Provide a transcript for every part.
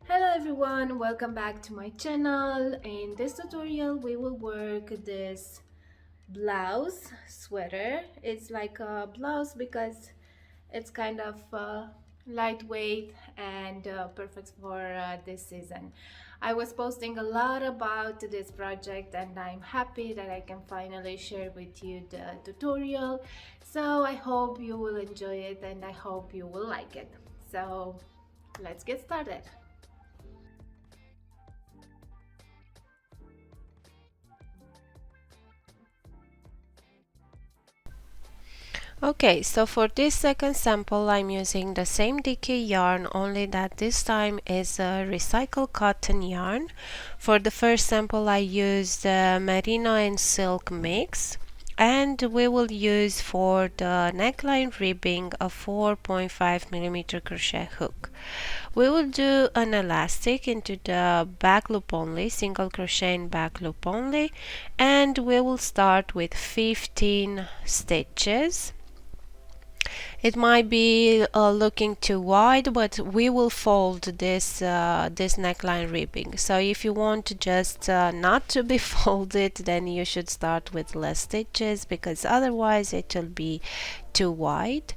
Hello everyone, welcome back to my channel. In this tutorial we will work this blouse sweater. It's like a blouse because it's kind of lightweight and perfect for this season. I was posting a lot about this project and I'm happy that I can finally share with you the tutorial. So I hope you will enjoy it and I hope you will like it. So let's get started. Okay, so for this second sample I'm using the same DK yarn, only that this time is a recycled cotton yarn. For the first sample I used merino and silk mix, and we will use for the neckline ribbing a 4.5 mm crochet hook. We will do an elastic into the back loop only, single crochet in back loop only, and we will start with 15 stitches. It might be looking too wide, but we will fold this neckline ribbing. So if you want to just not to be folded, then you should start with less stitches because otherwise it will be too wide.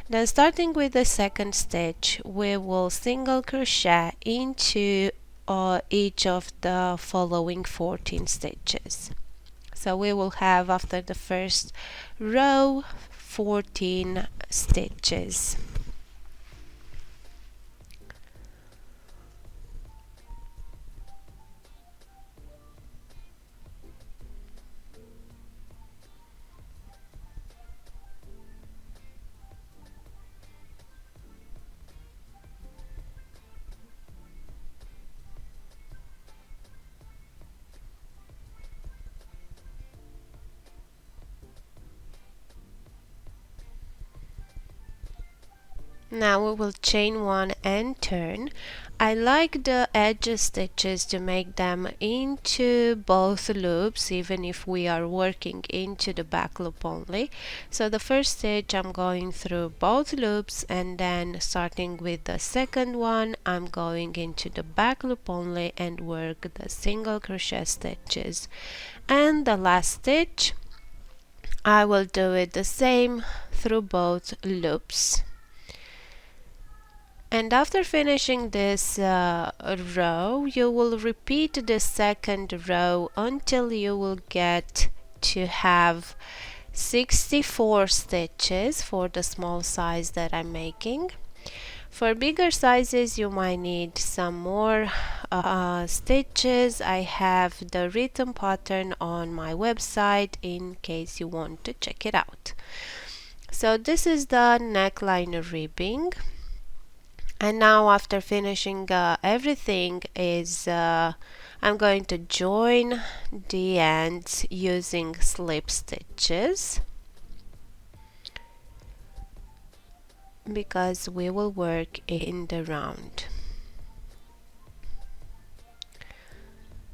Then starting with the second stitch, we will single crochet into each of the following 14 stitches. So we will have after the first row 14 stitches. Now we will chain one and turn. I like the edge stitches to make them into both loops, even if we are working into the back loop only. So the first stitch I'm going through both loops, and then starting with the second one I'm going into the back loop only and work the single crochet stitches. And the last stitch I will do it the same through both loops. And after finishing this row, you will repeat the second row until you will get to have 64 stitches for the small size that I'm making. For bigger sizes you might need some more stitches. I have the written pattern on my website in case you want to check it out. So this is the neckline ribbing. And now after finishing everything I'm going to join the ends using slip stitches because we will work in the round.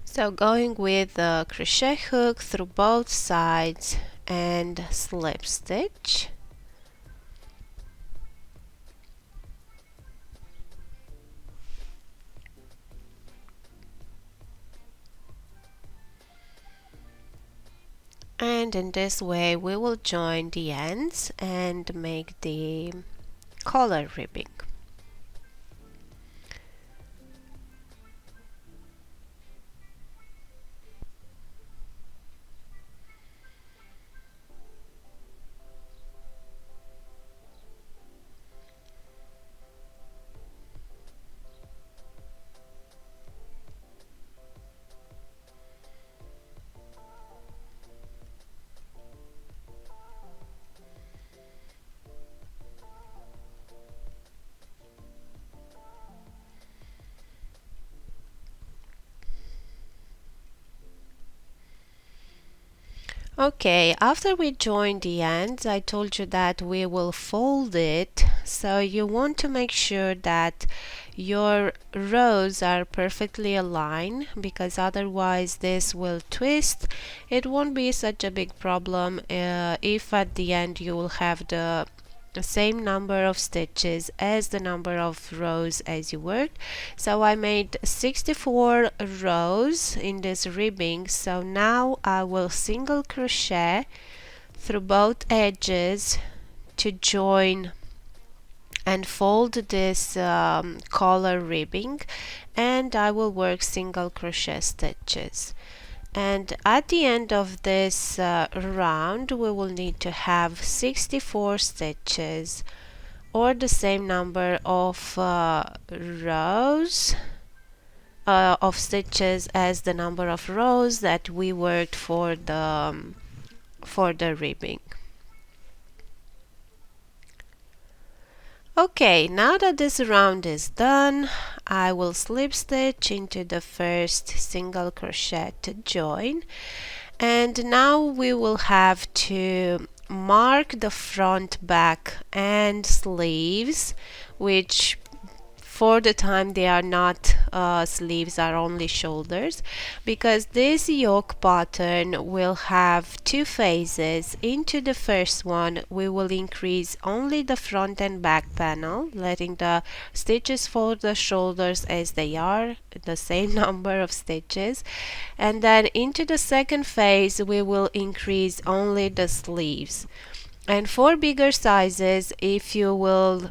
So going with the crochet hook through both sides and slip stitch. And in this way we will join the ends and make the collar ribbing. Okay, after we join the ends, I told you that we will fold it, so you want to make sure that your rows are perfectly aligned because otherwise this will twist. It won't be such a big problem if at the end you will have the the same number of stitches as the number of rows as you worked. So I made 64 rows in this ribbing. So now I will single crochet through both edges to join and fold this collar ribbing, and I will work single crochet stitches. And at the end of this round we will need to have 64 stitches, or the same number of rows of stitches as the number of rows that we worked for the ribbing. Okay, now that this round is done, I will slip stitch into the first single crochet to join, and now we will have to mark the front, back and sleeves, which for the time they are not sleeves, are only shoulders, because this yoke pattern will have two phases. Into the first one we will increase only the front and back panel, letting the stitches for the shoulders as they are, the same number of stitches, and then into the second phase we will increase only the sleeves. And for bigger sizes, if you will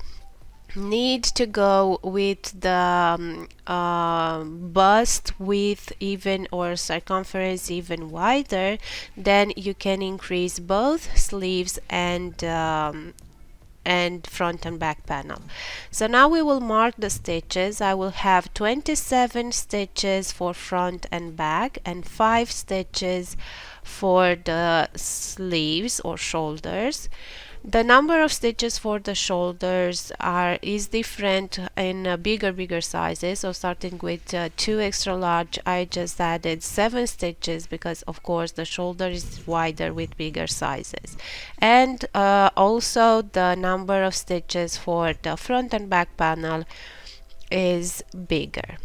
need to go with the bust width even, or circumference even wider, then you can increase both sleeves and front and back panel. So now we will mark the stitches. I will have 27 stitches for front and back and 5 stitches for the sleeves or shoulders. The number of stitches for the shoulders is different in bigger sizes. So starting with 2 extra large, I just added 7 stitches because of course the shoulder is wider with bigger sizes. And also the number of stitches for the front and back panel is bigger.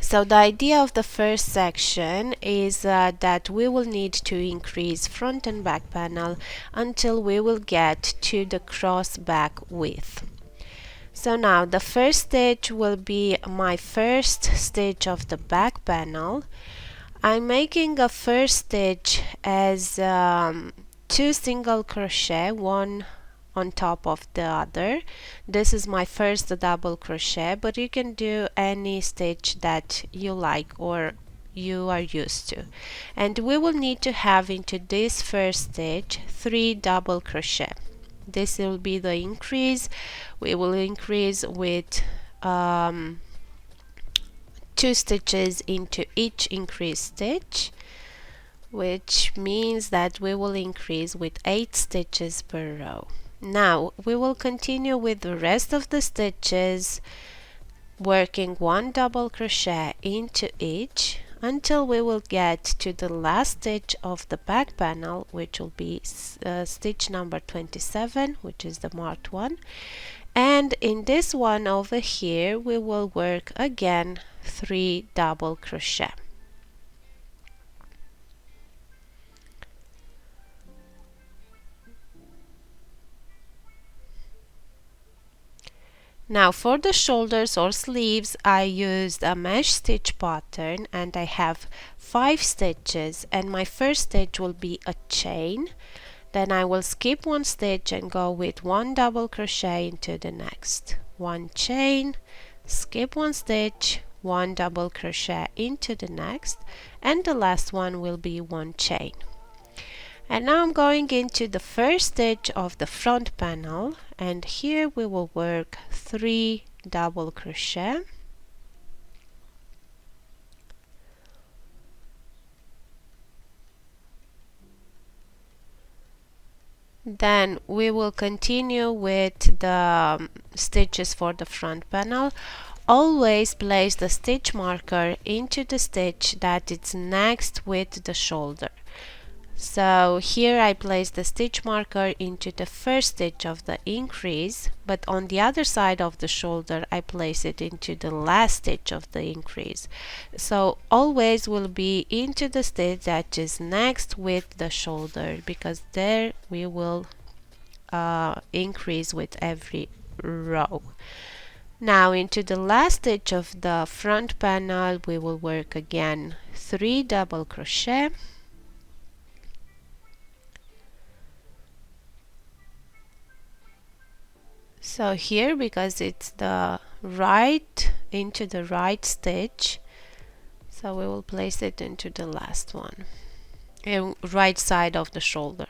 So the idea of the first section is that we will need to increase front and back panel until we will get to the cross back width. So now the first stitch will be my first stitch of the back panel. I'm making a first stitch as 2 single crochet, one on top of the other. This is my first double crochet, but you can do any stitch that you like or you are used to. And we will need to have into this first stitch 3 double crochet. This will be the increase. We will increase with 2 stitches into each increase stitch, which means that we will increase with 8 stitches per row. Now we will continue with the rest of the stitches, working 1 double crochet into each until we will get to the last stitch of the back panel, which will be stitch number 27, which is the marked one. And in this one over here we will work again 3 double crochet. Now for the shoulders or sleeves, I used a mesh stitch pattern and I have 5 stitches, and my first stitch will be a chain. Then I will skip 1 stitch and go with 1 double crochet into the next. 1 chain, skip 1 stitch, 1 double crochet into the next, and the last one will be 1 chain. And now I'm going into the first stitch of the front panel, and here we will work 3 double crochet. Then we will continue with the stitches for the front panel. Always place the stitch marker into the stitch that is next with the shoulder. So here I place the stitch marker into the first stitch of the increase, but on the other side of the shoulder I place it into the last stitch of the increase. So always will be into the stitch that is next with the shoulder, because there we will increase with every row. Now into the last stitch of the front panel we will work again 3 double crochet. So here, because it's the right into the right stitch, so we will place it into the last one, right side of the shoulder.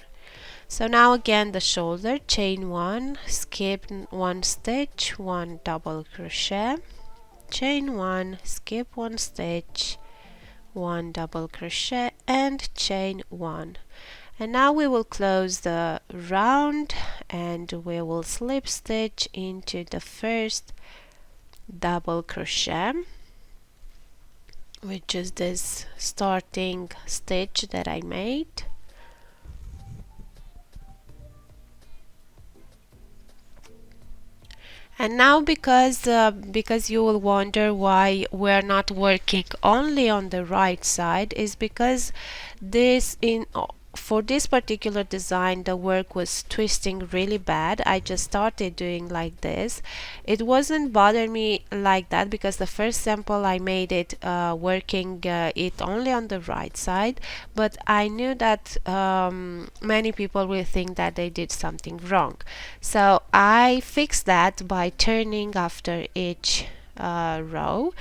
So now again the shoulder, chain 1, skip 1 stitch, 1 double crochet, chain 1, skip 1 stitch, 1 double crochet and chain 1. And now we will close the round and we will slip stitch into the first double crochet, which is this starting stitch that I made. And now because you will wonder why we're not working only on the right side, is because for this particular design the work was twisting really bad. I just started doing like this. It wasn't bothering me like that because the first sample I made it working it only on the right side, but I knew that many people will think that they did something wrong. So I fixed that by turning after each row.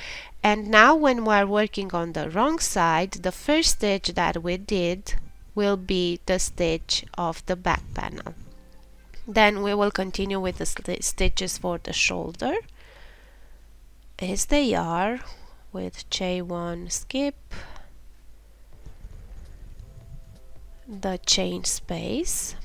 And now when we're working on the wrong side, the first stitch that we did will be the stitch of the back panel. Then we will continue with the stitches for the shoulder as they are, with chain 1 skip, the chain space,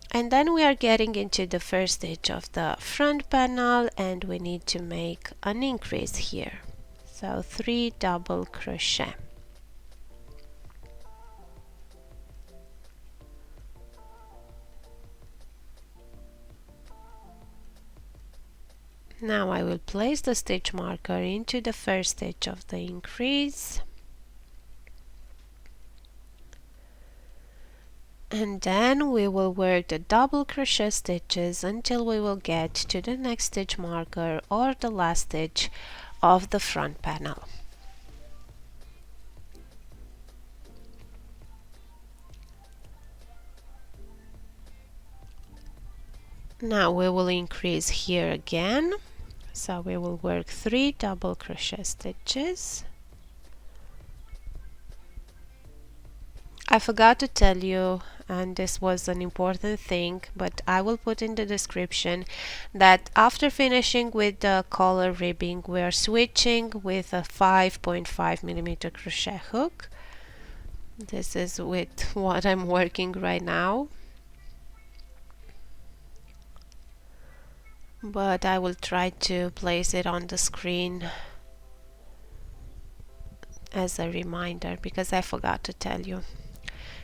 and then we are getting into the first stitch of the front panel and we need to make an increase here. So 3 double crochet. Now I will place the stitch marker into the first stitch of the increase, and then we will work the double crochet stitches until we will get to the next stitch marker or the last stitch of the front panel. Now we will increase here again, so we will work 3 double crochet stitches. I forgot to tell you, and this was an important thing, but I will put in the description, that after finishing with the collar ribbing we are switching with a 5.5mm crochet hook. This is with what I'm working right now, but I will try to place it on the screen as a reminder because I forgot to tell you.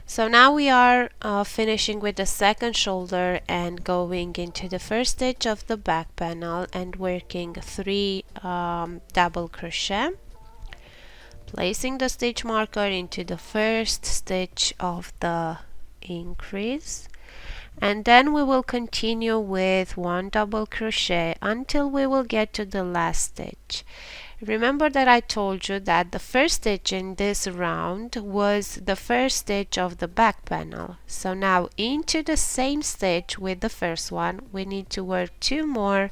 So now we are finishing with the second shoulder and going into the first stitch of the back panel and working 3 double crochet, placing the stitch marker into the first stitch of the increase, and then we will continue with 1 double crochet until we will get to the last stitch. Remember that I told you that the first stitch in this round was the first stitch of the back panel. So now into the same stitch with the first one we need to work 2 more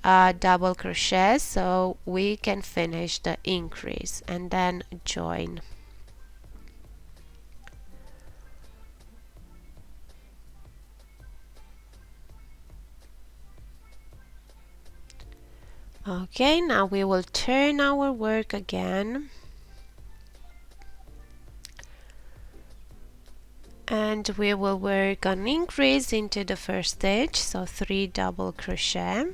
double crochets so we can finish the increase and then join. Okay, now we will turn our work again and we will work an increase into the first stitch, so 3 double crochet,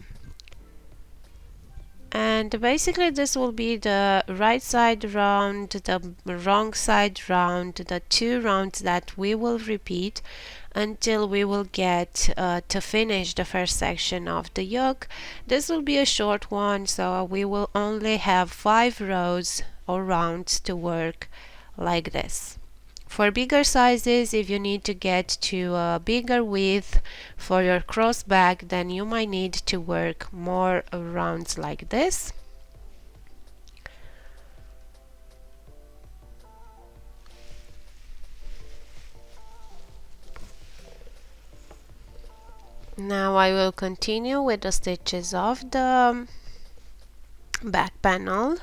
and basically this will be the right side round, the wrong side round, the 2 rounds that we will repeat until we will get to finish the first section of the yoke. This will be a short one, so we will only have 5 rows or rounds to work like this For bigger sizes, if you need to get to a bigger width for your cross back, then you might need to work more rounds like this. Now I will continue with the stitches of the back panel.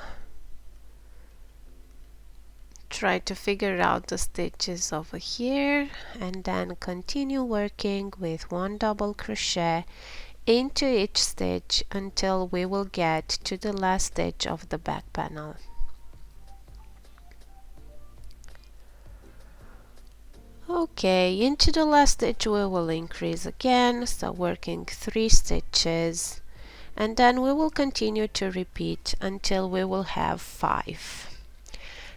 Try to figure out the stitches over here and then continue working with one double crochet into each stitch until we will get to the last stitch of the back panel. Okay, into the last stitch we will increase again, so working 3 stitches, and then we will continue to repeat until we will have 5.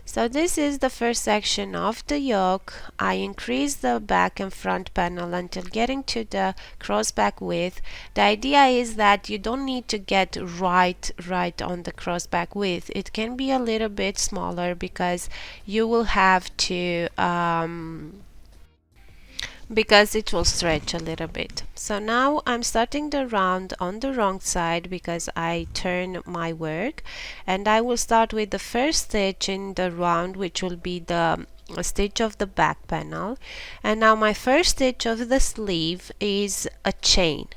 So this is the first section of the yoke. I increase the back and front panel until getting to the cross back width. The idea is that you don't need to get right on the cross back width. It can be a little bit smaller because you will have to because it will stretch a little bit. So now I'm starting the round on the wrong side because I turn my work, and I will start with the first stitch in the round, which will be the stitch of the back panel. And now my first stitch of the sleeve is a chain.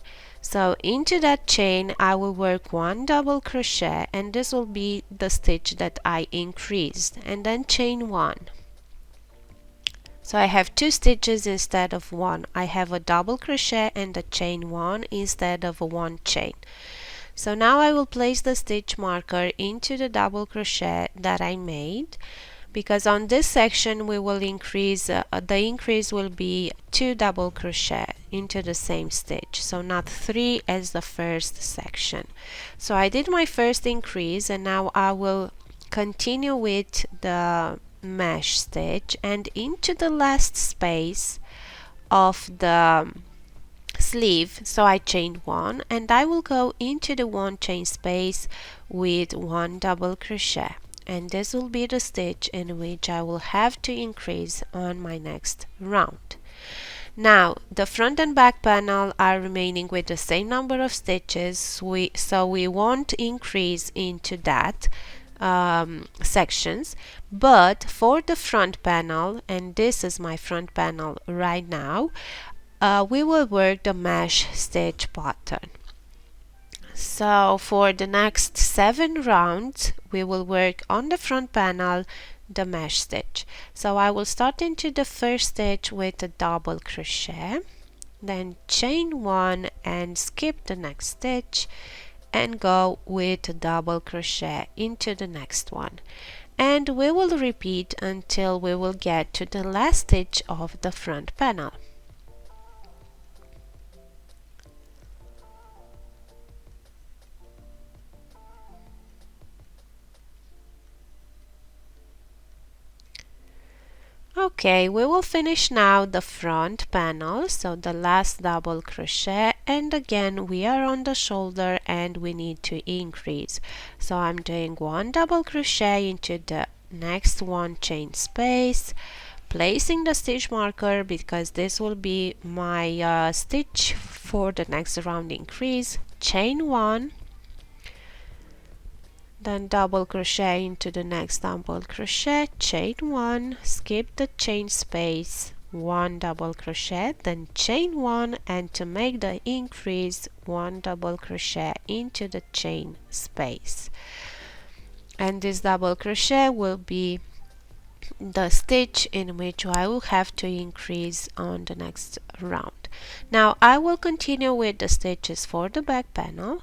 So into that chain I will work one double crochet, and this will be the stitch that I increased, and then chain one. So I have 2 stitches instead of 1. I have a double crochet and a chain 1 instead of a 1 chain. So now I will place the stitch marker into the double crochet that I made, because on this section we will increase, the increase will be 2 double crochet into the same stitch, so not 3 as the first section. So I did my first increase, and now I will continue with the mesh stitch, and into the last space of the sleeve, so I chain 1, and I will go into the 1 chain space with 1 double crochet, and this will be the stitch in which I will have to increase on my next round. Now the front and back panel are remaining with the same number of stitches, so we won't increase into that sections, but for the front panel, and this is my front panel right now, we will work the mesh stitch pattern. So for the next 7 rounds we will work on the front panel the mesh stitch. So I will start into the first stitch with a double crochet, then chain 1 and skip the next stitch and go with a double crochet into the next one, and we will repeat until we will get to the last stitch of the front panel. Okay, we will finish now the front panel, so the last double crochet, and again we are on the shoulder and we need to increase. So I'm doing 1 double crochet into the next 1 chain space, placing the stitch marker because this will be my stitch for the next round increase, chain 1, then double crochet into the next double crochet, chain 1, skip the chain space, 1 double crochet, then chain 1, and to make the increase 1 double crochet into the chain space, and this double crochet will be the stitch in which I will have to increase on the next round. Now I will continue with the stitches for the back panel.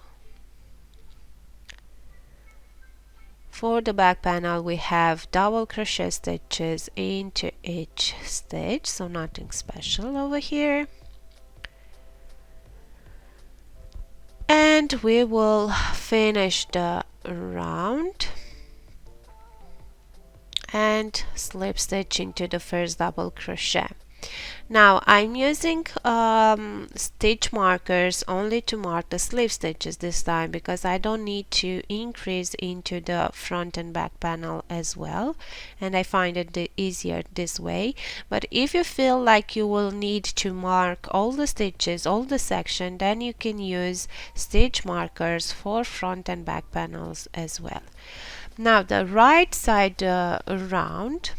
For the back panel we have double crochet stitches into each stitch, so nothing special over here. And we will finish the round and slip stitch into the first double crochet. Now I'm using stitch markers only to mark the sleeve stitches this time, because I don't need to increase into the front and back panel as well, and I find it easier this way. But if you feel like you will need to mark all the stitches, all the section, then you can use stitch markers for front and back panels as well. Now the right side round,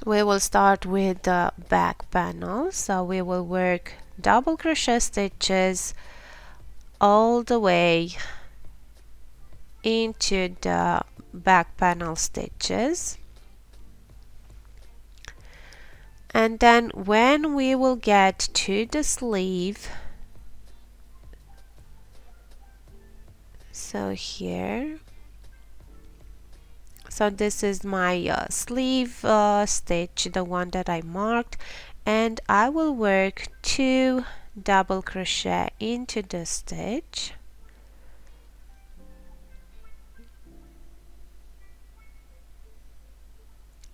we will start with the back panel. So we will work double crochet stitches all the way into the back panel stitches, and then when we will get to the sleeve, so here, so this is my sleeve stitch, the one that I marked, and I will work 2 double crochet into the stitch,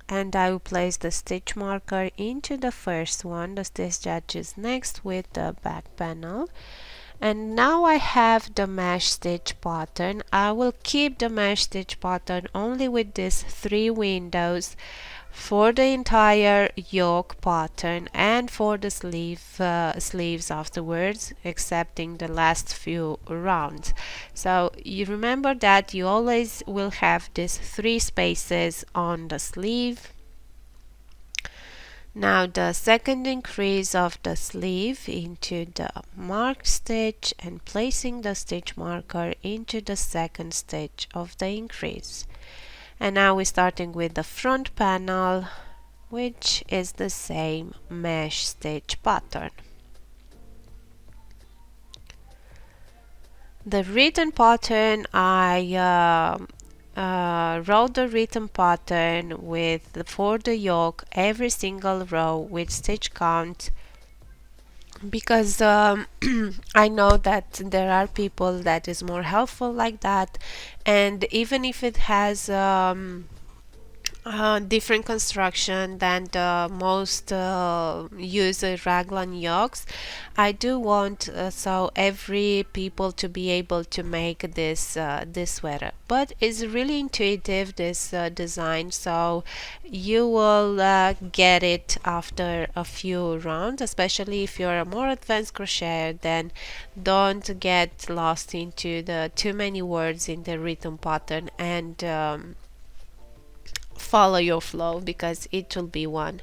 and I will place the stitch marker into the first one, the stitch that is next with the back panel. And now I have the mesh stitch pattern. I will keep the mesh stitch pattern only with these 3 windows for the entire yoke pattern and for the sleeves afterwards, excepting the last few rounds. So you remember that you always will have these 3 spaces on the sleeve. Now the second increase of the sleeve into the marked stitch and placing the stitch marker into the second stitch of the increase. And now we're starting with the front panel, which is the same mesh stitch pattern. The written pattern, I wrote the written pattern for the yoke every single row with stitch count, because I know that there are people that is more helpful like that, and even if it has different construction than the most used raglan yokes, I do want so every people to be able to make this sweater. But it's really intuitive, this design, so you will get it after a few rounds, especially if you're a more advanced crocheter. Then don't get lost into the too many words in the written pattern, and follow your flow, because it will be one.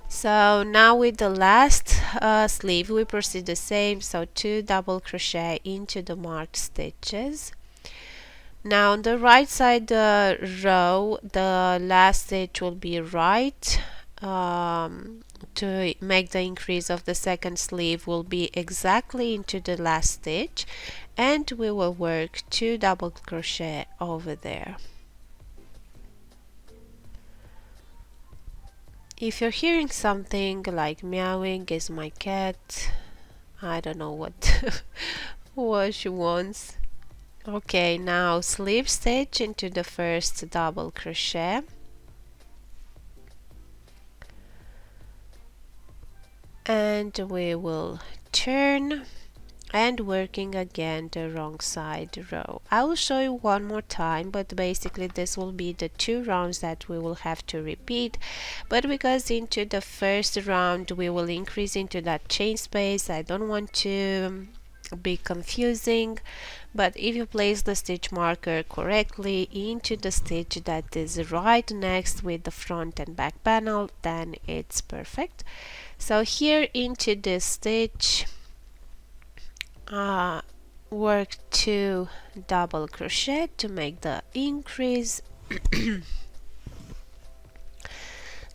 So now with the last sleeve we proceed the same, so 2 double crochet into the marked stitches. Now on the right side row, the last stitch will be right, to make the increase of the second sleeve will be exactly into the last stitch, and we will work 2 double crochet over there. If you're hearing something like meowing, is my cat. I don't know what what she wants. Okay, now slip stitch into the first double crochet, and we will turn and working again the wrong side row. I will show you one more time, but basically this will be the 2 rounds that we will have to repeat. But because into the first round we will increase into that chain space, I don't want to be confusing. But if you place the stitch marker correctly into the stitch that is right next with the front and back panel, then it's perfect. So here into this stitch, work 2 double crochet to make the increase,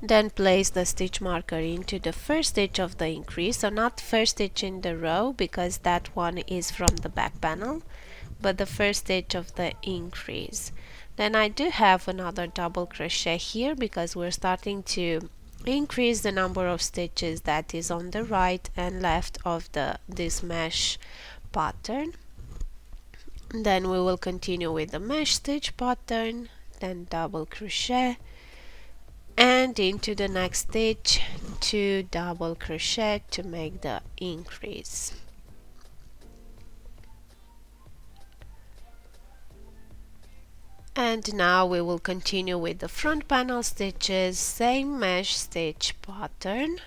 then place the stitch marker into the first stitch of the increase, so not first stitch in the row because that one is from the back panel, but the first stitch of the increase. Then I do have another double crochet here because we're starting to increase the number of stitches that is on the right and left of this mesh pattern. Then we will continue with the mesh stitch pattern, then double crochet and into the next stitch 2 double crochet to make the increase. And now we will continue with the front panel stitches, same mesh stitch pattern.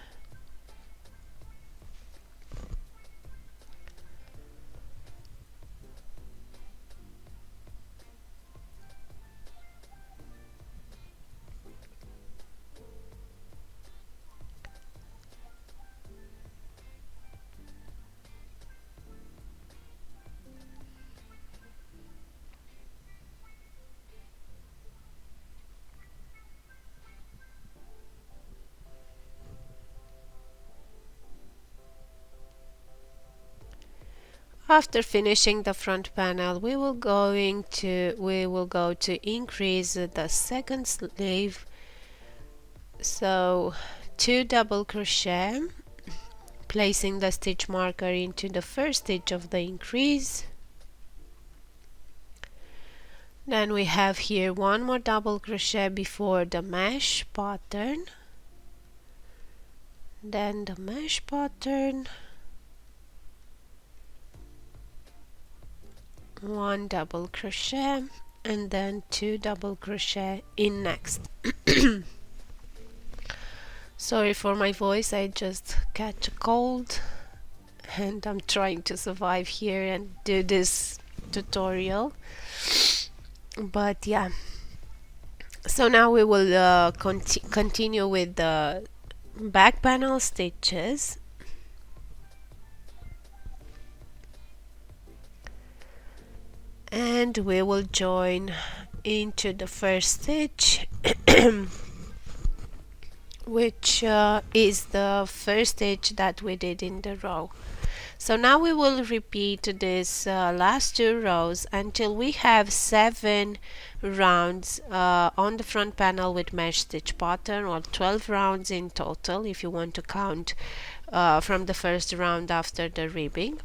After finishing the front panel, we will go to increase the second sleeve. So 2 double crochet, placing the stitch marker into the first stitch of the increase. Then we have here 1 more double crochet before the mesh pattern, then the mesh pattern, 1 double crochet, and then 2 double crochet in next. Sorry for my voice, I just catch a cold and I'm trying to survive here and do this tutorial. But yeah, so now we will continue with the back panel stitches. And we will join into the first stitch which is the first stitch that we did in the row. So now we will repeat this last 2 rows until we have 7 rounds on the front panel with mesh stitch pattern, or 12 rounds in total if you want to count from the first round after the ribbing.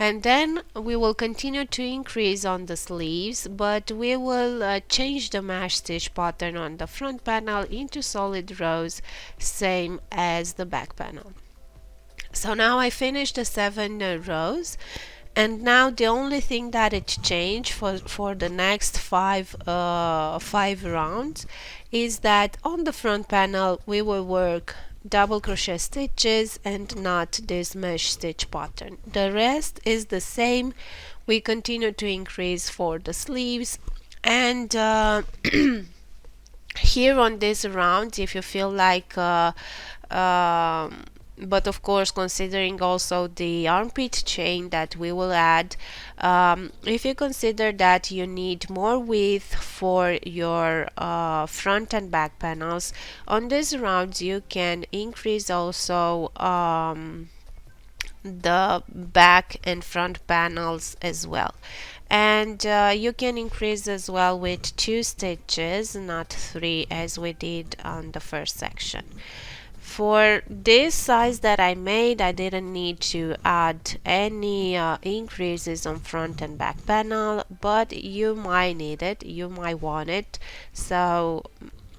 And then we will continue to increase on the sleeves, but we will change the mesh stitch pattern on the front panel into solid rows, same as the back panel. So now I finished the 7 rows, and now the only thing that it changed for the next 5 rounds is that on the front panel we will work double crochet stitches and not this mesh stitch pattern. The rest is the same. We continue to increase for the sleeves, and here on this round, if you feel like but of course considering also the armpit chain that we will add, if you consider that you need more width for your front and back panels, on these rounds you can increase also the back and front panels as well. And you can increase as well with 2 stitches, not 3 as we did on the first section. For this size that I made, I didn't need to add any increases on front and back panel, but you might need it, you might want it. So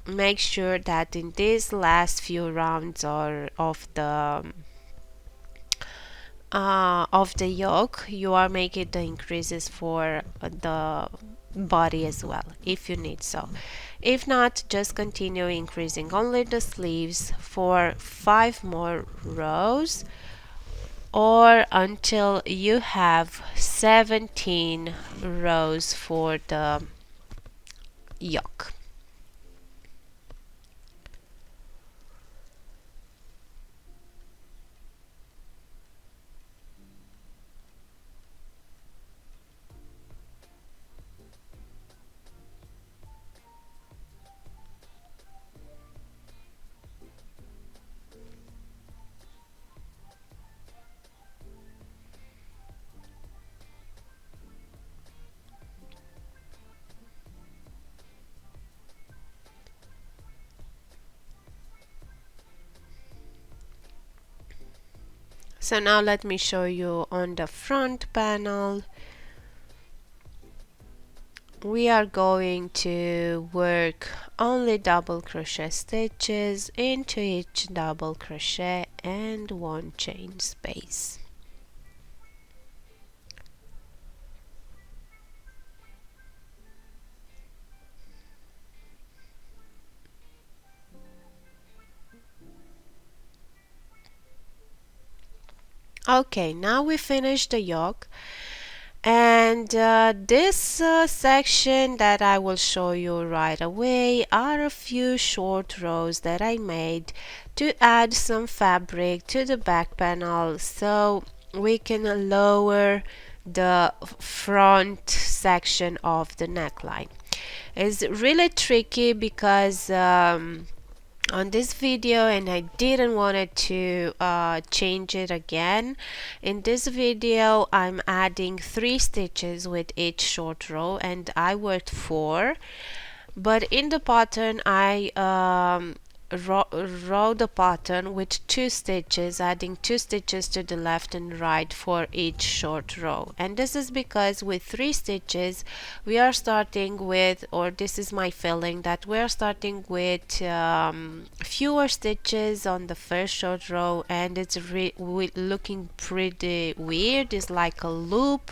make sure that in these last few rounds of the yoke, you are making the increases for the body as well, if you need so. If not, just continue increasing only the sleeves for 5 more rows, or until you have 17 rows for the yoke. So now let me show you on the front panel. we are going to work only double crochet stitches into each double crochet and one chain space. Okay, now we finished the yoke, and this section that I will show you right away are a few short rows that I made to add some fabric to the back panel so we can lower the front section of the neckline. It's really tricky because on this video, and I didn't want it to change it again. In this video I'm adding 3 stitches with each short row, and I worked 4, but in the pattern I row the pattern with 2 stitches, adding 2 stitches to the left and right for each short row. And this is because with 3 stitches we are starting with, or this is my feeling, that we are starting with fewer stitches on the first short row, and it's looking pretty weird. It's like a loop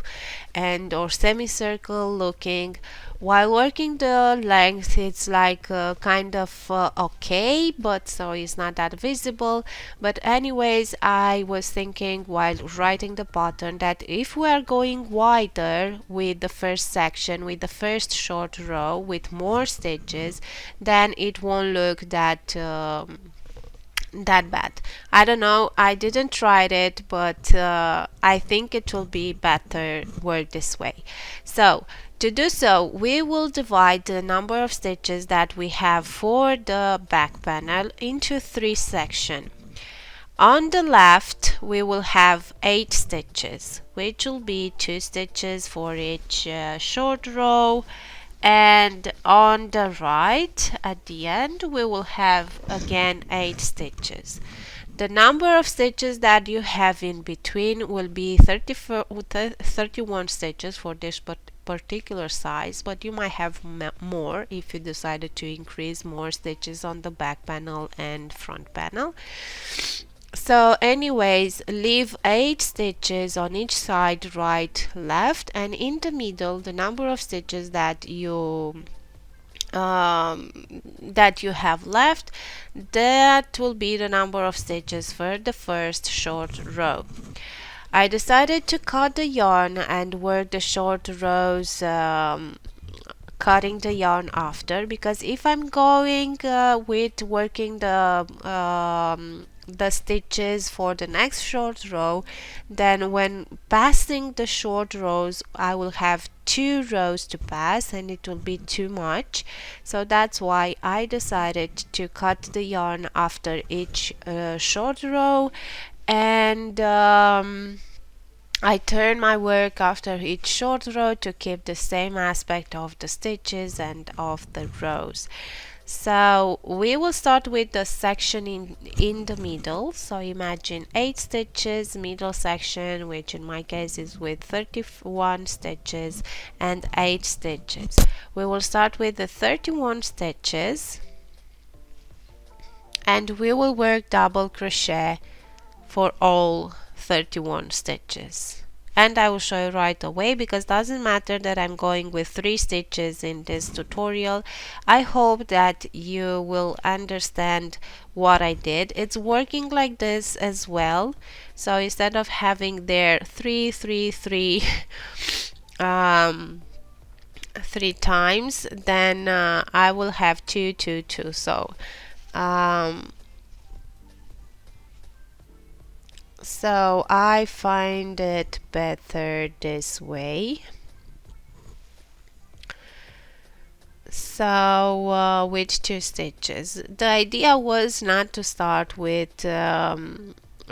and or semicircle looking. While working the length, it's like kind of okay, but so it's not that visible. But anyways, I was thinking while writing the pattern that if we are going wider with the first section, with the first short row with more stitches, then it won't look that that bad. I don't know, I didn't try it, but I think it will be better work this way. So to do so, we will divide the number of stitches that we have for the back panel into 3 sections. On the left we will have 8 stitches, which will be 2 stitches for each short row, and on the right at the end we will have again 8 stitches. The number of stitches that you have in between will be 31 stitches for this particular size, but you might have more if you decided to increase more stitches on the back panel and front panel. So anyways, leave 8 stitches on each side, right, left, and in the middle the number of stitches that you have left, that will be the number of stitches for the first short row. I decided to cut the yarn and work the short rows, cutting the yarn after, because if I'm going with working the stitches for the next short row, then when passing the short rows I will have 2 rows to pass and it will be too much. So that's why I decided to cut the yarn after each short row, and I turn my work after each short row to keep the same aspect of the stitches and of the rows. So we will start with the section in the middle. So imagine 8 stitches, middle section, which in my case is with 31 stitches and 8 stitches. We will start with the 31 stitches and we will work double crochet for all 31 stitches. And I will show you right away, because it doesn't matter that I'm going with 3 stitches in this tutorial. I hope that you will understand what I did. It's working like this as well. So instead of having there 3 3 3 3 times, then I will have 2 2 2. So I find it better this way. So with 2 stitches. The idea was not to start with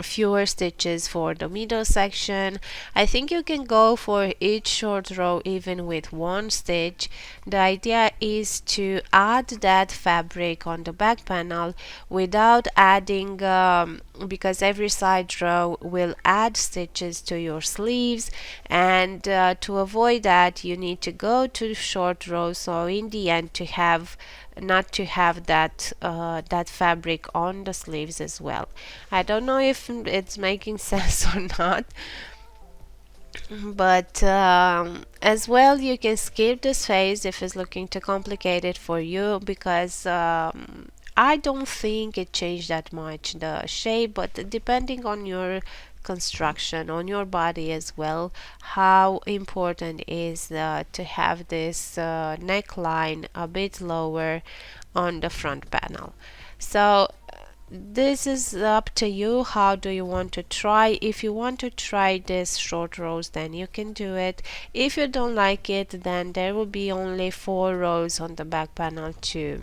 fewer stitches for the middle section. I think you can go for each short row even with 1 stitch. The idea is to add that fabric on the back panel without adding because every side row will add stitches to your sleeves, and to avoid that you need to go to short rows, so in the end to have not to have that that fabric on the sleeves as well. I don't know if it's making sense or not, but as well you can skip this phase if it's looking too complicated for you, because I don't think it changed that much the shape, but depending on your construction, on your body as well, how important is to have this neckline a bit lower on the front panel. So this is up to you. How do you want to try? If you want to try this short rows, then you can do it. If you don't like it, then there will be only 4 rows on the back panel to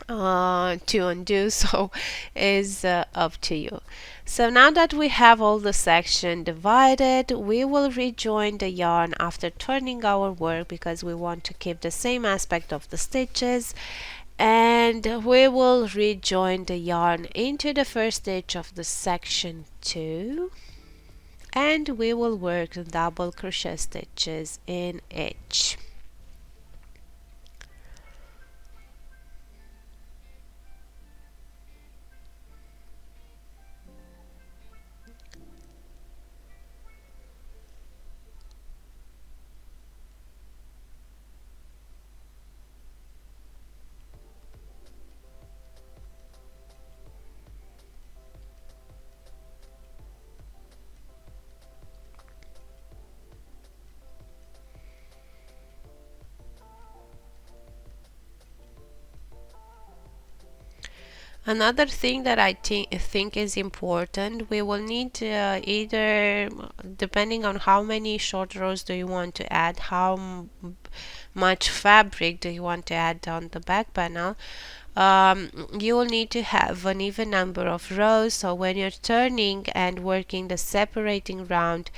undo, so is up to you. So now that we have all the section divided, we will rejoin the yarn after turning our work, because we want to keep the same aspect of the stitches, and we will rejoin the yarn into the first stitch of the section 2, and we will work double crochet stitches in each. Another thing that I think is important, we will need either, depending on how many short rows do you want to add, how much fabric do you want to add on the back panel, you will need to have an even number of rows, so when you're turning and working the separating round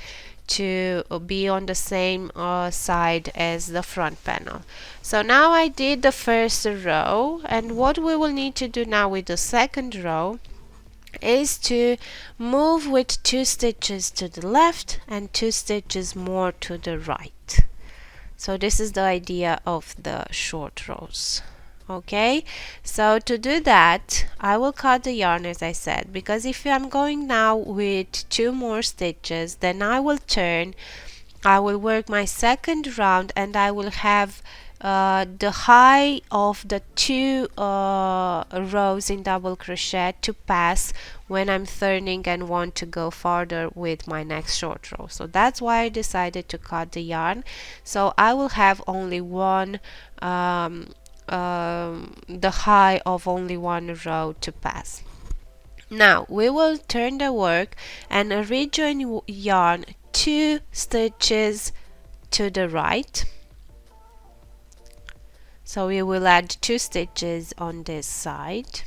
to be on the same side as the front panel. So now I did the first row, and what we will need to do now with the second row is to move with 2 stitches to the left and 2 stitches more to the right. So this is the idea of the short rows. Okay, so to do that I will cut the yarn, as I said, because if I'm going now with 2 more stitches, then I will turn, I will work my second round, and I will have the high of the 2 rows in double crochet to pass when I'm turning and want to go farther with my next short row. So that's why I decided to cut the yarn, so I will have only one the high of only 1 row to pass. Now we will turn the work and rejoin yarn 2 stitches to the right. So we will add 2 stitches on this side,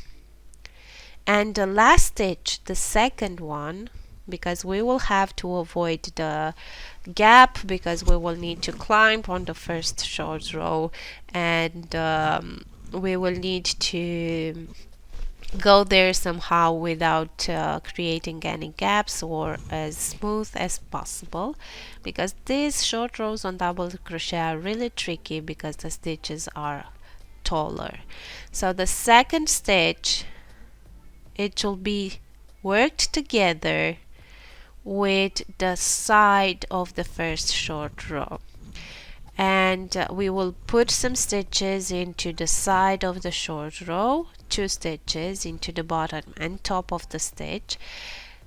and the last stitch, the second one, because we will have to avoid the gap, because we will need to climb on the first short row, and we will need to go there somehow without creating any gaps, or as smooth as possible, because these short rows on double crochet are really tricky because the stitches are taller. So the second stitch, it will be worked together with the side of the first short row, and we will put some stitches into the side of the short row, 2 stitches into the bottom and top of the stitch.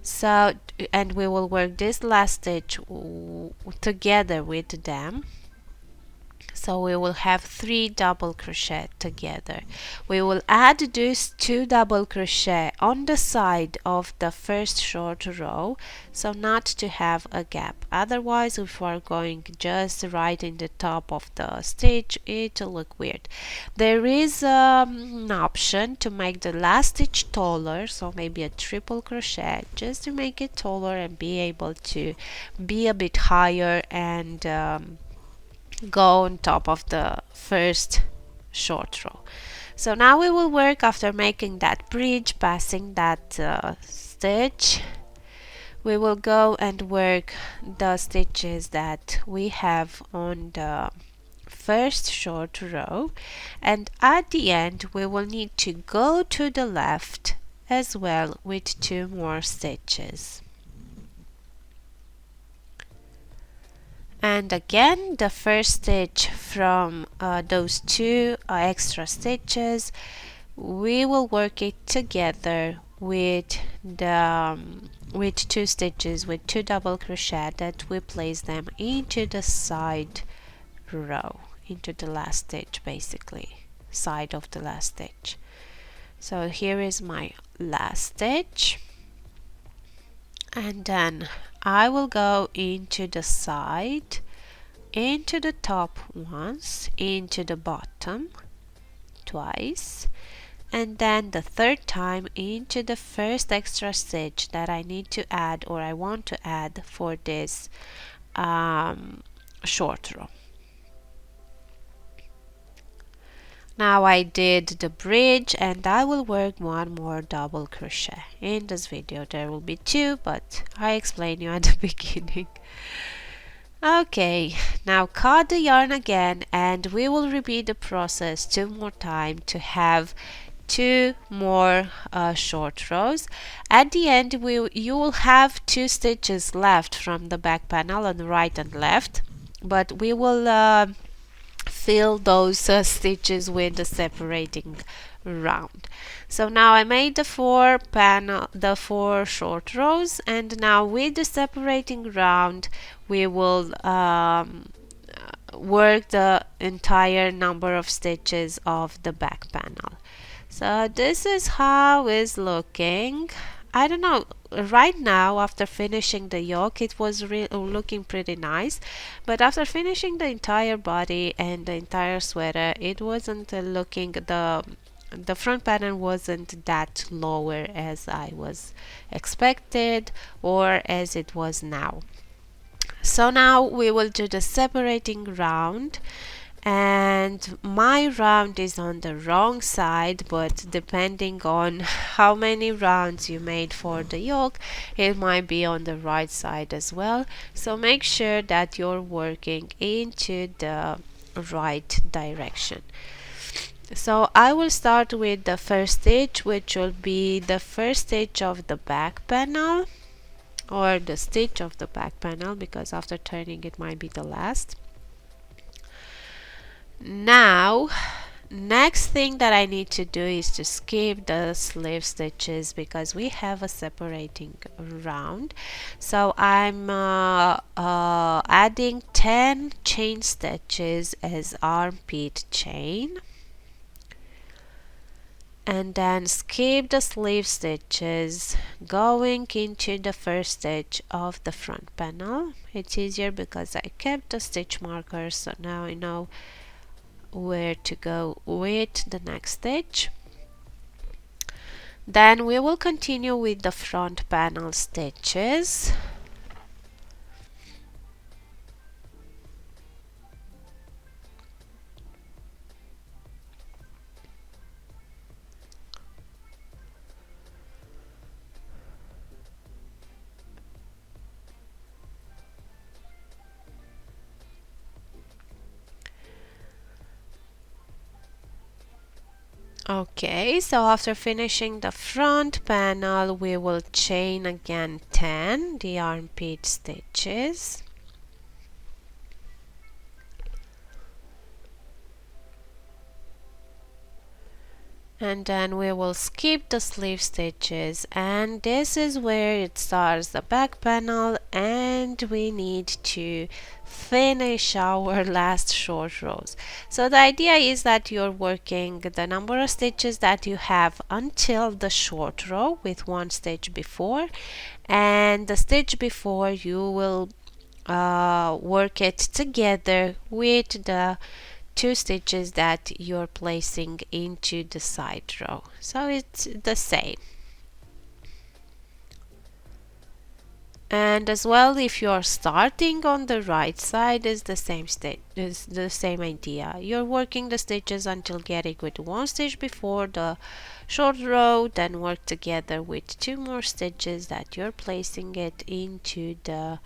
So, and we will work this last stitch together with them. So we will have 3 double crochet together. We will add these 2 double crochet on the side of the first short row, so not to have a gap. Otherwise, if we are going just right in the top of the stitch, it will look weird. There is an option to make the last stitch taller, so maybe a triple crochet just to make it taller and be able to be a bit higher and go on top of the first short row. So now we will work after making that bridge, passing that stitch. We will go and work the stitches that we have on the first short row, and at the end we will need to go to the left as well with 2 more stitches. And again, the first stitch from those 2 extra stitches, we will work it together with the with 2 stitches with 2 double crochet that we place them into the side row, into the last stitch, basically side of the last stitch. So here is my last stitch, and then I will go into the side, into the top once, into the bottom twice, and then the third time into the first extra stitch that I need to add, or I want to add, for this short row. Now I did the bridge, and I will work 1 more double crochet. In this video there will be 2, but I explained you at the beginning. Okay, now cut the yarn again, and we will repeat the process 2 more times to have 2 more short rows. At the end you will have 2 stitches left from the back panel on the right and left, but we will fill those stitches with the separating round. So now I made the 4 short rows, and now with the separating round we will work the entire number of stitches of the back panel. So this is how it's looking. I don't know, right now after finishing the yoke it was looking pretty nice, but after finishing the entire body and the entire sweater, it wasn't looking, the front pattern wasn't that lower as I was expected or as it was now. So now we will do the separating round, and my round is on the wrong side, but depending on how many rounds you made for the yoke, it might be on the right side as well. So make sure that you're working into the right direction. So I will start with the first stitch, which will be the first stitch of the back panel, or the stitch of the back panel, because after turning it might be the last. Now next thing that I need to do is to skip the sleeve stitches because we have a separating round. So I'm adding 10 chain stitches as armpit chain, and then skip the sleeve stitches going into the first stitch of the front panel. It's easier because I kept the stitch markers, so now I know where to go with the next stitch. Then we will continue with the front panel stitches. Okay, so after finishing the front panel, we will chain again 10 the armpit stitches. And then we will skip the sleeve stitches, and this is where it starts the back panel, and we need to finish our last short rows. So the idea is that you're working the number of stitches that you have until the short row with 1 stitch before, and the stitch before you will work it together with the 2 stitches that you're placing into the side row. So it's the same. And as well, if you're starting on the right side, is the same stitch, is the same idea. You're working the stitches until getting with one stitch before the short row, then work together with two more stitches that you're placing it into the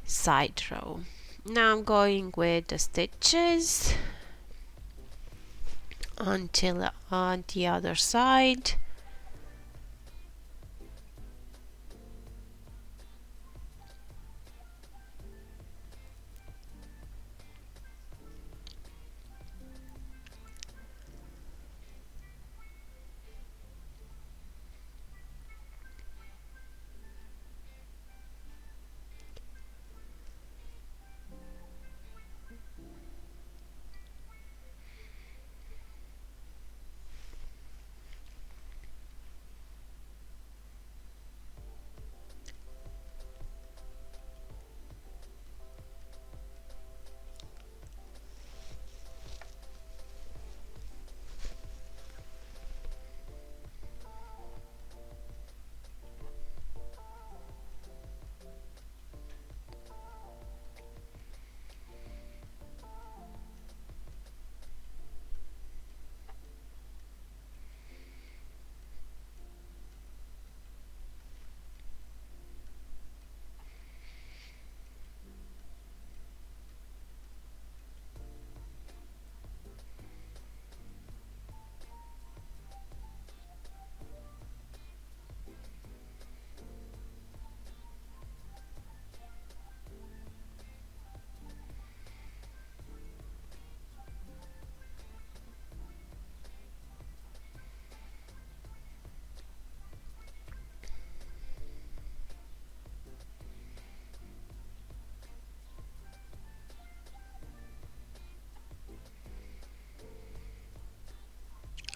side row. Now I'm going with the stitches until on the other side.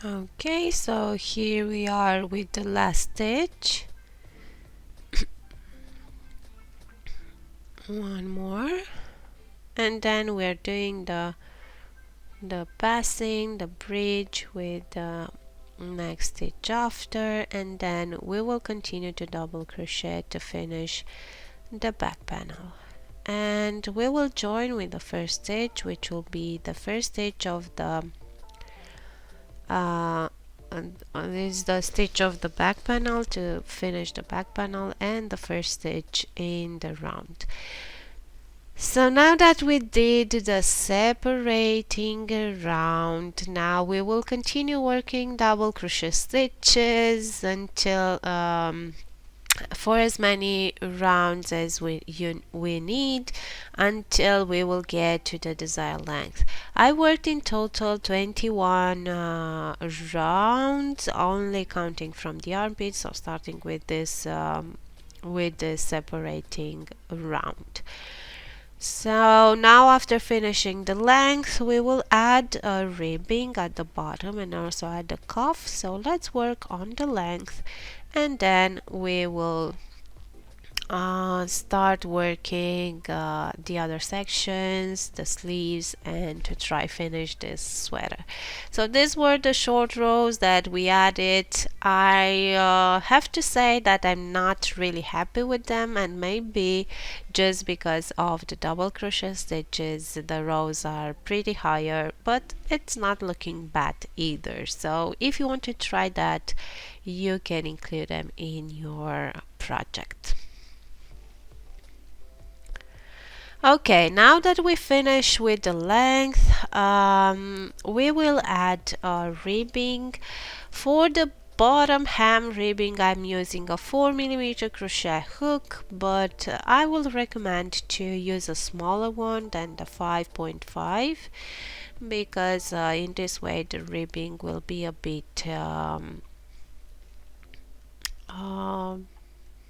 Okay, so here we are with the last stitch. One more, and then we're doing the passing, the bridge with the next stitch after, and then we will continue to double crochet to finish the back panel. And we will join with the first stitch, which will be the first stitch of the this is the stitch of the back panel to finish the back panel, and the first stitch in the round. So now that we did the separating around, now we will continue working double crochet stitches until for as many rounds as we need, until we will get to the desired length. I worked in total 21 rounds, only counting from the armpits, so starting with this separating round. So now after finishing the length, we will add a ribbing at the bottom and also add the cuff. So let's work on the length, and then we will start working the other sections, the sleeves, and to try finish this sweater. So these were the short rows that we added. I have to say that I'm not really happy with them, and maybe just because of the double crochet stitches the rows are pretty higher, but it's not looking bad either. So if you want to try that, you can include them in your project. Okay, now that we finish with the length, we will add a ribbing. For the bottom hem ribbing, I'm using a 4mm crochet hook, but I will recommend to use a smaller one than the 5.5, because in this way the ribbing will be a bit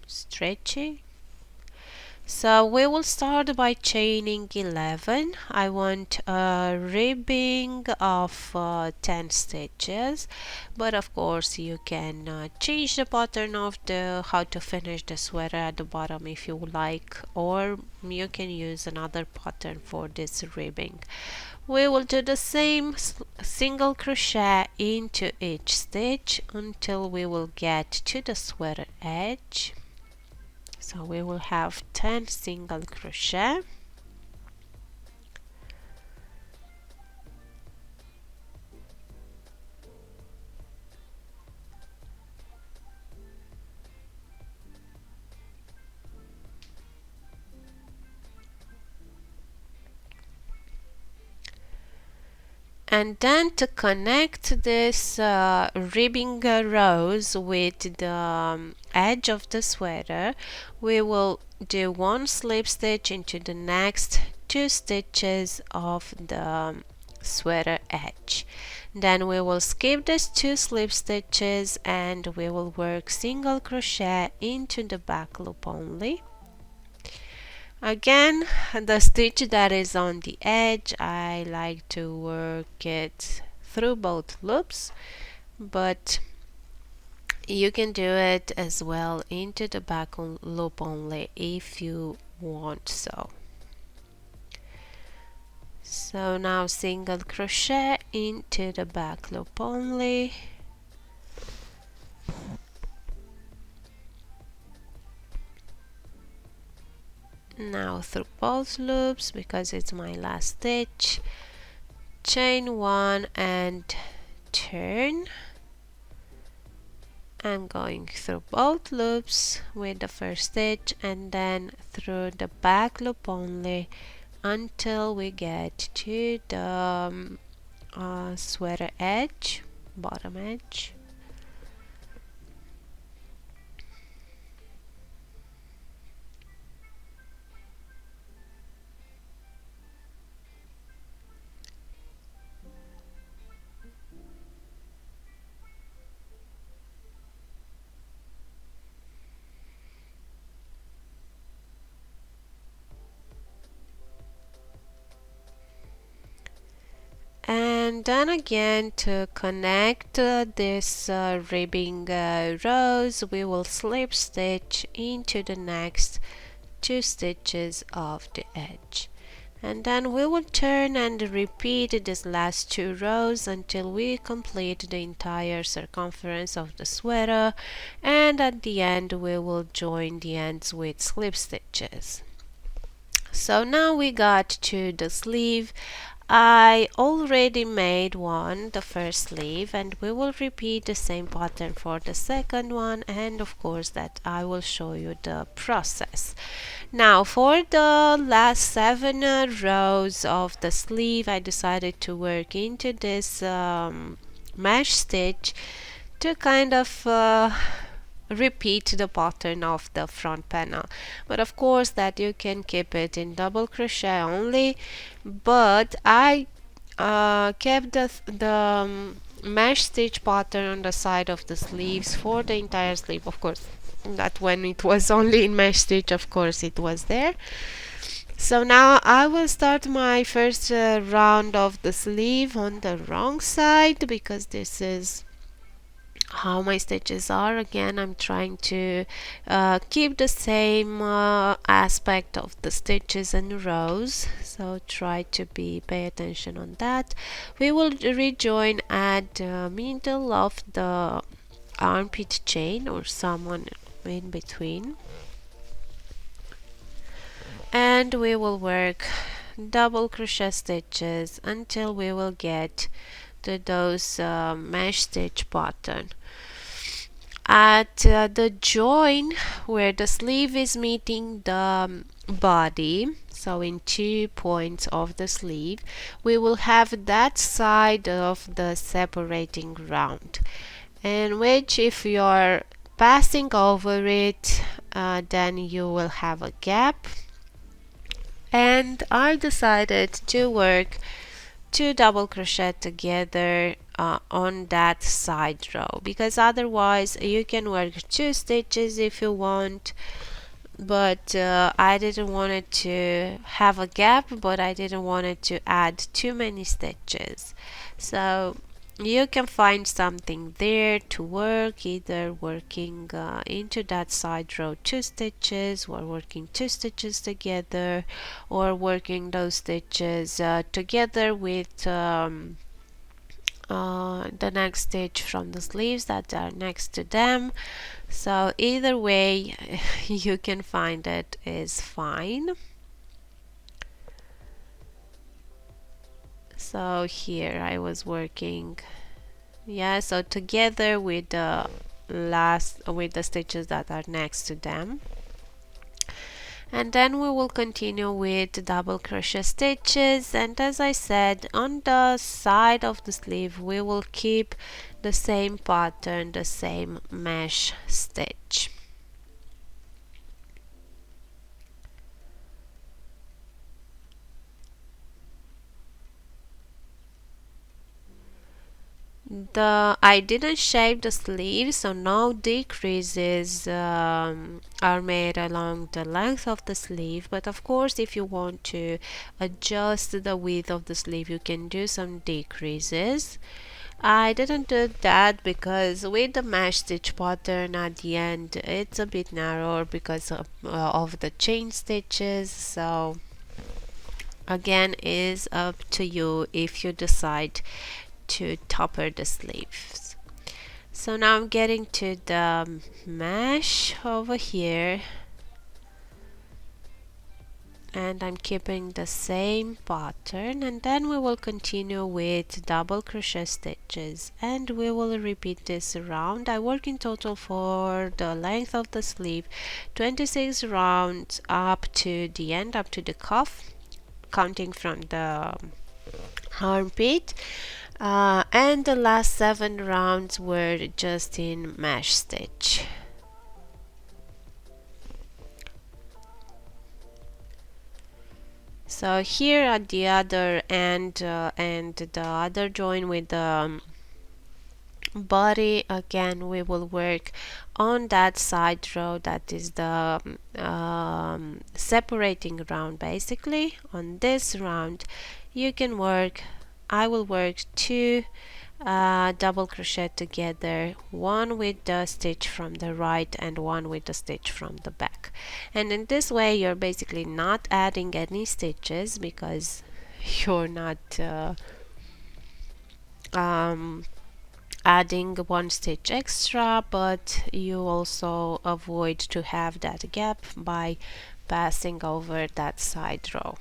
stretchy. So we will start by chaining 11. I want a ribbing of 10 stitches, but of course you can change the pattern of the how to finish the sweater at the bottom if you like, or you can use another pattern for this ribbing. We will do the same single crochet into each stitch until we will get to the sweater edge. So we will have 10 single crochet. And then to connect this ribbing rows with the edge of the sweater, we will do one slip stitch into the next 2 stitches of the sweater edge. Then we will skip these 2 slip stitches and we will work single crochet into the back loop only. Again, the stitch that is on the edge, I like to work it through both loops, but you can do it as well into the back loop only if you want so. So now single crochet into the back loop only. Now through both loops because it's my last stitch, chain 1 and turn. I'm going through both loops with the first stitch and then through the back loop only until we get to the sweater edge, bottom edge. And then again to connect this ribbing rows, we will slip stitch into the next 2 stitches of the edge. And then we will turn and repeat these last 2 rows until we complete the entire circumference of the sweater, and at the end we will join the ends with slip stitches. So now we got to the sleeve. I already made one, the first sleeve, and we will repeat the same pattern for the second one, and of course that I will show you the process. Now for the last 7 rows of the sleeve, I decided to work into this mesh stitch to kind of repeat the pattern of the front panel, but of course that you can keep it in double crochet only, but I kept the mesh stitch pattern on the side of the sleeves for the entire sleeve. Of course that when it was only in mesh stitch, of course it was there. So now I will start my first round of the sleeve on the wrong side because this is how my stitches are. Again, I'm trying to keep the same aspect of the stitches and rows, so try to pay attention on that. We will rejoin at the middle of the armpit chain or someone in between, and we will work double crochet stitches until we will get to those mesh stitch pattern. At the join where the sleeve is meeting the body, so in 2 points of the sleeve, we will have that side of the separating round, in which if you're passing over it, then you will have a gap. And I decided to work 2 double crochet together on that side row, because otherwise you can work 2 stitches if you want, but I didn't want it to have a gap, but I didn't want it to add too many stitches. So you can find something there to work, either working into that side row 2 stitches, or working 2 stitches together, or working those stitches together with the next stitch from the sleeves that are next to them. So either way you can find it is fine. So here I was working, yeah, so together with the stitches that are next to them, and then we will continue with double crochet stitches. And as I said, on the side of the sleeve we will keep the same pattern, the same mesh stitch. I didn't shape the sleeve, so no decreases are made along the length of the sleeve, but of course if you want to adjust the width of the sleeve you can do some decreases. I didn't do that because with the mesh stitch pattern at the end it's a bit narrower because of the chain stitches. So again, is up to you if you decide to topper the sleeves. So now I'm getting to the mesh over here, and I'm keeping the same pattern, and then we will continue with double crochet stitches and we will repeat this round. I work in total for the length of the sleeve 26 rounds up to the end, up to the cuff, counting from the armpit. And the last 7 rounds were just in mesh stitch. So here at the other end and the other join with the body, again we will work on that side row that is the separating round. Basically on this round you can work, I will work 2 double crochet together, one with the stitch from the right and one with the stitch from the back. And in this way you're basically not adding any stitches because you're not adding one stitch extra, but you also avoid to have that gap by passing over that side row.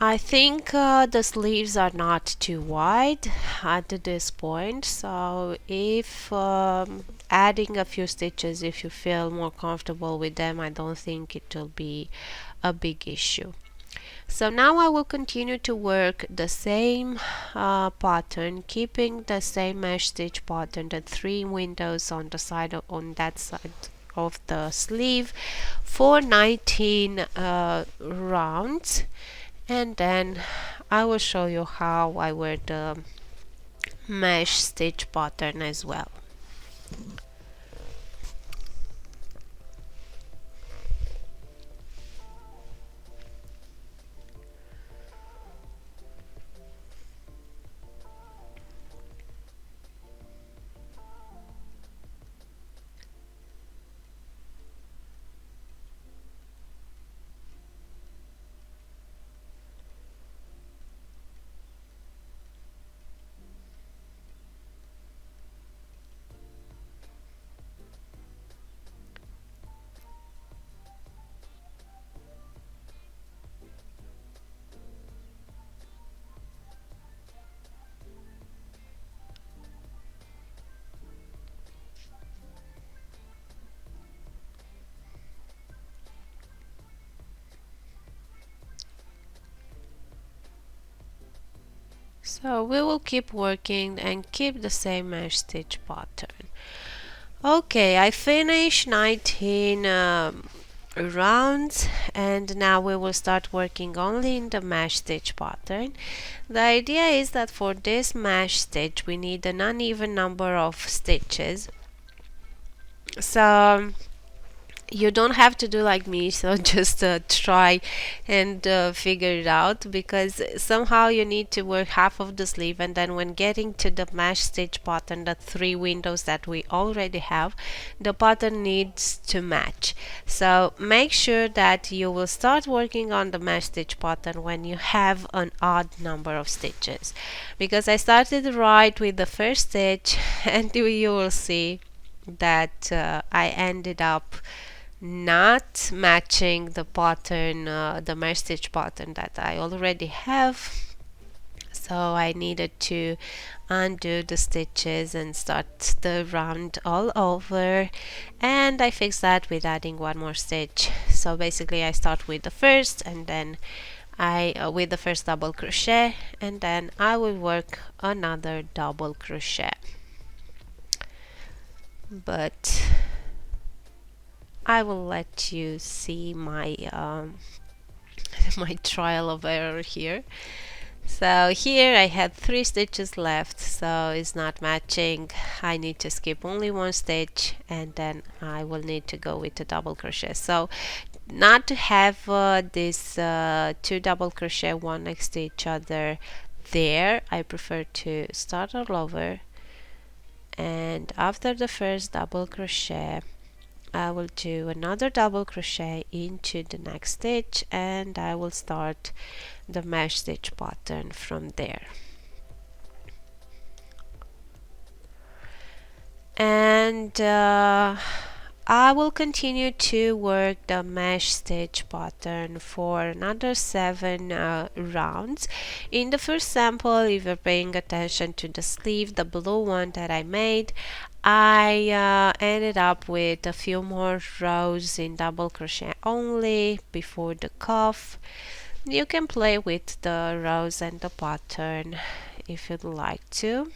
I think the sleeves are not too wide at this point, so if adding a few stitches, if you feel more comfortable with them, I don't think it will be a big issue. So now I will continue to work the same pattern, keeping the same mesh stitch pattern, the 3 windows on the side on that side of the sleeve for 19 rounds. And then I will show you how I wear the mesh stitch pattern as well. So we will keep working and keep the same mesh stitch pattern. Okay, I finished 19 rounds, and now we will start working only in the mesh stitch pattern. The idea is that for this mesh stitch we need an uneven number of stitches. So You don't have to do like me, so just try and figure it out, because somehow you need to work half of the sleeve, and then when getting to the mesh stitch pattern, the 3 windows that we already have, the pattern needs to match. So make sure that you will start working on the mesh stitch pattern when you have an odd number of stitches, because I started right with the first stitch and you will see that I ended up not matching the pattern, the mesh stitch pattern that I already have. So I needed to undo the stitches and start the round all over, and I fixed that with adding one more stitch. So basically I start with the first, and then I with the first double crochet, and then I will work another double crochet. But I will let you see my my trial of error here. So here I had 3 stitches left, so it's not matching. I need to skip only 1 stitch, and then I will need to go with a double crochet. So not to have these 2 double crochet one next to each other there, I prefer to start all over, and after the first double crochet I will do another double crochet into the next stitch, and I will start the mesh stitch pattern from there. And I will continue to work the mesh stitch pattern for another 7 rounds. In the first sample, if you're paying attention to the sleeve, the blue one that I made, I ended up with a few more rows in double crochet only before the cuff. You can play with the rows and the pattern if you'd like to,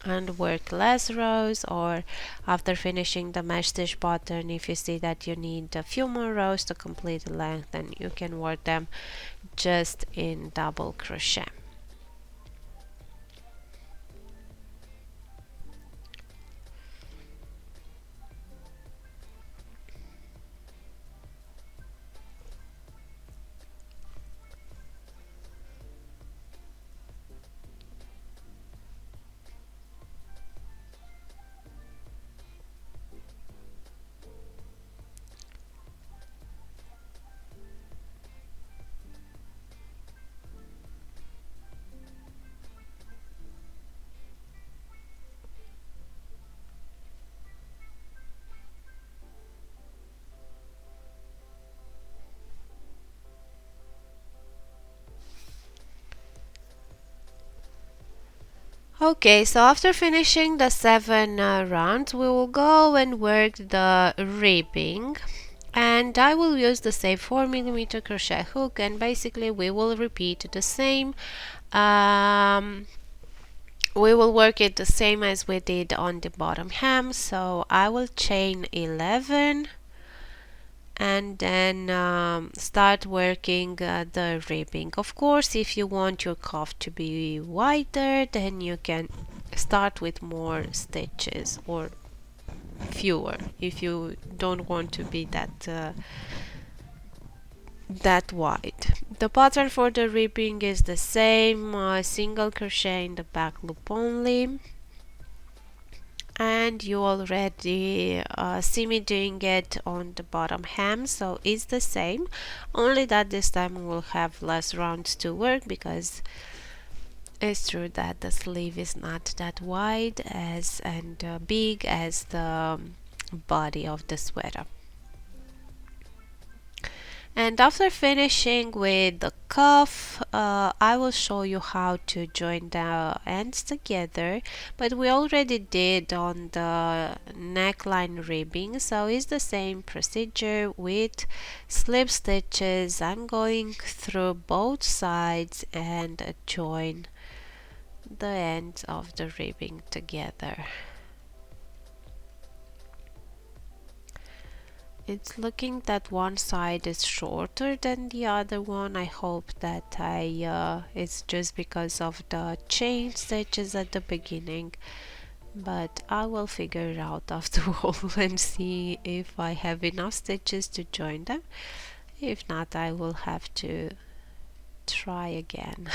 and work less rows, or after finishing the mesh stitch pattern, if you see that you need a few more rows to complete the length, then you can work them just in double crochet. Okay, so after finishing the 7 rounds, we will go and work the ribbing, and I will use the same 4mm crochet hook, and basically we will repeat the same. We will work it the same as we did on the bottom hem. So I will chain 11 and then start working the ribbing. Of course, if you want your cuff to be wider, then you can start with more stitches, or fewer if you don't want to be that wide. The pattern for the ribbing is the same, single crochet in the back loop only, and you already see me doing it on the bottom hem, so it's the same, only that this time we'll have less rounds to work, because it's true that the sleeve is not that wide as and big as the body of the sweater. And after finishing with the cuff, I will show you how to join the ends together, but we already did on the neckline ribbing, so it's the same procedure with slip stitches. I'm going through both sides and join the ends of the ribbing together. It's looking that one side is shorter than the other one. I hope that it's just because of the chain stitches at the beginning, but I will figure it out after all and see if I have enough stitches to join them. If not, I will have to try again.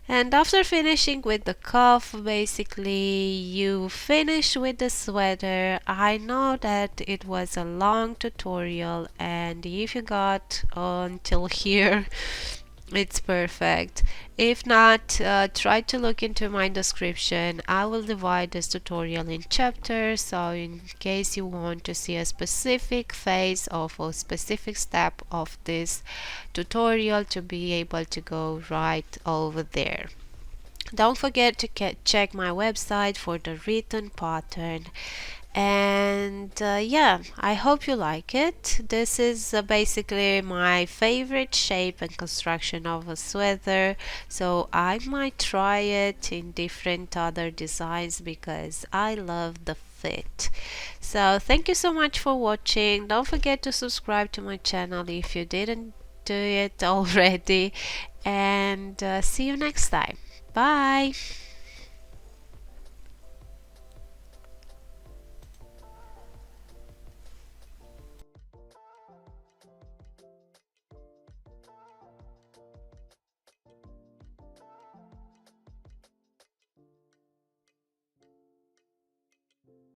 And after finishing with the cuff, basically you finish with the sweater. I know that it was a long tutorial, and if you got until here, it's perfect. If not, try to look into my description. I will divide this tutorial in chapters, so in case you want to see a specific phase of a specific step of this tutorial, to be able to go right over there. Don't forget to check my website for the written pattern. And yeah, I hope you like it. This is basically my favorite shape and construction of a sweater, so I might try it in different other designs because I love the fit. So thank you so much for watching. Don't forget to subscribe to my channel if you didn't do it already, and see you next time. Bye.